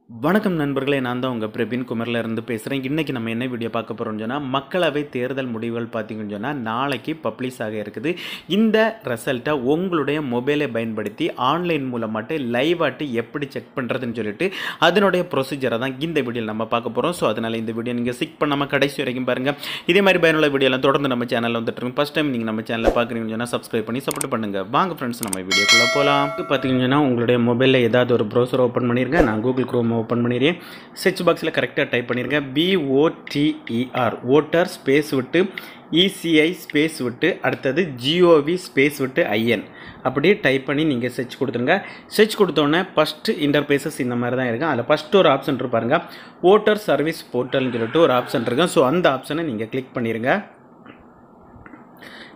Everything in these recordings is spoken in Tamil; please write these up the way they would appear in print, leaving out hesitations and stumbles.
வணக்கம் நண்பர்களே, நான் தான் உங்கள் பிரபின் குமரில் இருந்து பேசுகிறேன். இன்றைக்கி நம்ம என்ன வீடியோ பார்க்க போகிறோம்னு சொன்னால், மக்களவை தேர்தல் முடிவுகள் பார்த்திங்கன்னு சொன்னால் நாளைக்கு பப்ளிஷ் ஆக இருக்குது. இந்த ரிசல்ட்டை உங்களுடைய மொபைலை பயன்படுத்தி ஆன்லைன் மூலமாட்டு லைவாட்டு எப்படி செக் பண்ணுறதுன்னு சொல்லிட்டு அதனுடைய ப்ரொசீஜரை தான் இந்த வீடியோவில் நம்ம பார்க்க போகிறோம். ஸோ அதனால் இந்த வீடியோ நீங்கள் ஸ்கிப் பண்ணாமல் கடைசி வரைக்கும் பாருங்கள். இதே மாதிரி பயனுள்ள வீடியோலாம் தொடர்ந்து நம்ம சேனலில் வந்துட்டுருங்க. ஃபஸ்ட் டைம் நீங்கள் நம்ம சேனலில் பார்க்குறீங்கன்னு சொன்னால் சப்ஸ்கிரைப் பண்ணி சப்போர்ட் பண்ணுங்கள். வாங்க ஃப்ரெண்ட்ஸ், நம்ம வீடியோக்குள்ளே போகலாம். பார்த்திங்கன்னா உங்களுடைய மொபைலில் ஏதாவது ஒரு ப்ரௌசர் ஓப்பன் பண்ணிடுங்க. நான் கூகுள் குரோம் ஓப்பன் பண்ணிடுறேன். சர்ச் பாக்ஸில் கரெக்டாக டைப் பண்ணிடுங்க. BOTER ஓட்டர் ஸ்பேஸ் விட்டு ECI ஸ்பேஸ் விட்டு அடுத்தது GOV ஸ்பேஸ் விட்டு IN அப்படியே டைப் பண்ணி நீங்கள் சர்ச் கொடுத்துருங்க. சர்ச் கொடுத்தோன்னே ஃபஸ்ட்டு இன்டர்பேசஸ் இந்த மாதிரி தான் இருக்கும். அதில் ஃபஸ்ட்டு ஒரு ஆப்ஷன் இருப்பாருங்க, ஓட்டர் சர்வீஸ் போர்ட்டல்னு சொல்லிட்டு ஒரு ஆப்ஷன் இருக்கும். ஸோ அந்த ஆப்ஷனை நீங்கள் கிளிக் பண்ணிடுங்க.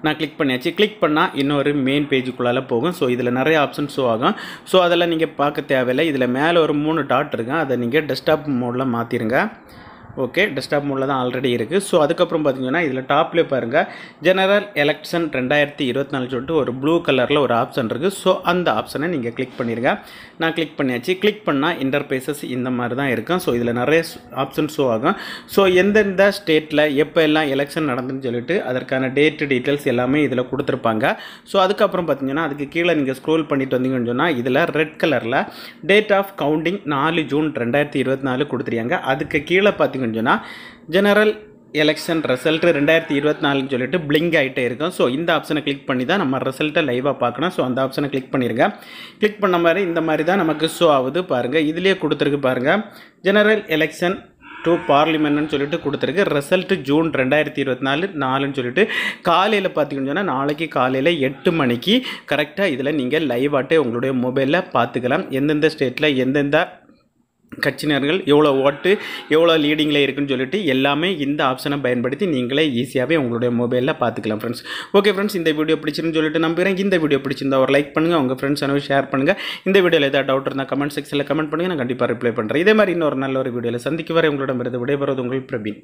நான் கிளிக் பண்ணியாச்சு. கிளிக் பண்ணால் இன்னொரு மெயின் பேஜுக்குள்ளால் போகும். ஸோ இதில் நிறைய ஆப்ஷன் ஷோ ஆகும். ஸோ அதெல்லாம் நீங்கள் பார்க்க தேவையில்லை. இதில் மேலே ஒரு 3 டாட் இருக்கும். அதை நீங்கள் டெஸ்க்டாப் மோடில் மாற்றிடுங்க. ஓகே, டெஸ்க்டாப் மோடில் தான் ஆல்ரெடி இருக்குது. ஸோ அதுக்கப்புறம் பார்த்தீங்கன்னா இதில் டாப்லேயே பாருங்கள், ஜெனரல் எலெக்ஷன் 2024 சொல்லிட்டு ஒரு ப்ளூ கலரில் ஒரு ஆப்ஷன் இருக்குது. ஸோ அந்த ஆப்ஷனை நீங்கள் கிளிக் பண்ணிடுங்க. நான் கிளிக் பண்ணியாச்சு. கிளிக் பண்ணால் இன்டர்பேசஸ் இந்த மாதிரி தான் இருக்கும். ஸோ இதில் நிறைய ஆப்ஷன் ஷோ ஆகும். ஸோ எந்தெந்த ஸ்டேட்டில் எப்போ எல்லாம் எலெக்ஷன் நடந்துன்னு சொல்லிட்டு அதற்கான டேட்டு டீட்டெயில்ஸ் எல்லாமே இதில் கொடுத்துருப்பாங்க. ஸோ அதுக்கப்புறம் பார்த்தீங்கன்னா அதுக்கு கீழே நீங்கள் ஸ்க்ரோல் பண்ணிட்டு வந்தீங்கன்னு சொன்னால் இதில் ரெட் கலரில் டேட் ஆஃப் கவுண்டிங் 4 ஜூன் 2024 கொடுத்துருக்காங்க. அதுக்கு கீழே பார்த்தீங்கன்னு சொன்னால் ஜெனரல் எலெக்ஷன் ரிசல்ட் 2024 சொல்லிட்டு பிளிங்க் ஆகிட்டே இருக்கும். ஸோ இந்த ஆப்ஷனை கிளிக் பண்ணி தான் நம்ம ரிசல்ட்டை லைவாக பார்க்கணும். ஸோ அந்த ஆப்ஷனை கிளிக் பண்ணிடுங்க. கிளிக் பண்ண மாதிரி இந்த மாதிரி தான் நமக்கு ஷோ ஆகுது பாருங்கள். இதுலேயே கொடுத்துருக்கு பாருங்கள், ஜெனரல் எலெக்ஷன் டு பார்லிமெண்ட்னு சொல்லிட்டு கொடுத்துருக்கு. ரிசல்ட்டு ஜூன் 2024 சொல்லிட்டு காலையில் பார்த்தீங்கன்னு சொன்னால் நாளைக்கு காலையில் 8 மணிக்கு கரெக்டாக இதில் நீங்கள் லைவாட்டே உங்களுடைய மொபைலில் பார்த்துக்கலாம். எந்தெந்த ஸ்டேட்டில் எந்தெந்த கட்சியினர்கள் எவ்வளோ ஓட்டு எவ்வளோ லீடிங்கில் இருக்குன்னு சொல்லிட்டு எல்லாமே இந்த ஆப்ஷனை பயன்படுத்தி நீங்களே ஈஸியாகவே உங்களுடைய மொபைலில் பார்த்துக்கலாம் ஃப்ரெண்ட்ஸ். ஓகே ஃப்ரெண்ட்ஸ், இந்த வீடியோ பிடிச்சிருன்னு சொல்லிட்டு நம்புகிறேன். இந்த வீடியோ பிடிச்சிருந்தா ஒரு லைக் பண்ணுங்கள், உங்கள் ஃப்ரெண்ட்ஸ் அனுப்பி ஷேர் பண்ணுங்கள். இந்த வீடியோவில் ஏதாவது டவுட் இருந்தால் கமெண்ட் செக்ஷனில் கமெண்ட் பண்ணுங்கள். நான் கண்டிப்பாக ரிப்ளை பண்ணுறேன். இதே மாதிரி இன்னொரு நல்ல ஒரு வீடியோவில் சந்திக்க வரை உங்களிடமிருந்து விடைபெறுவது உங்கள் பிரபின்.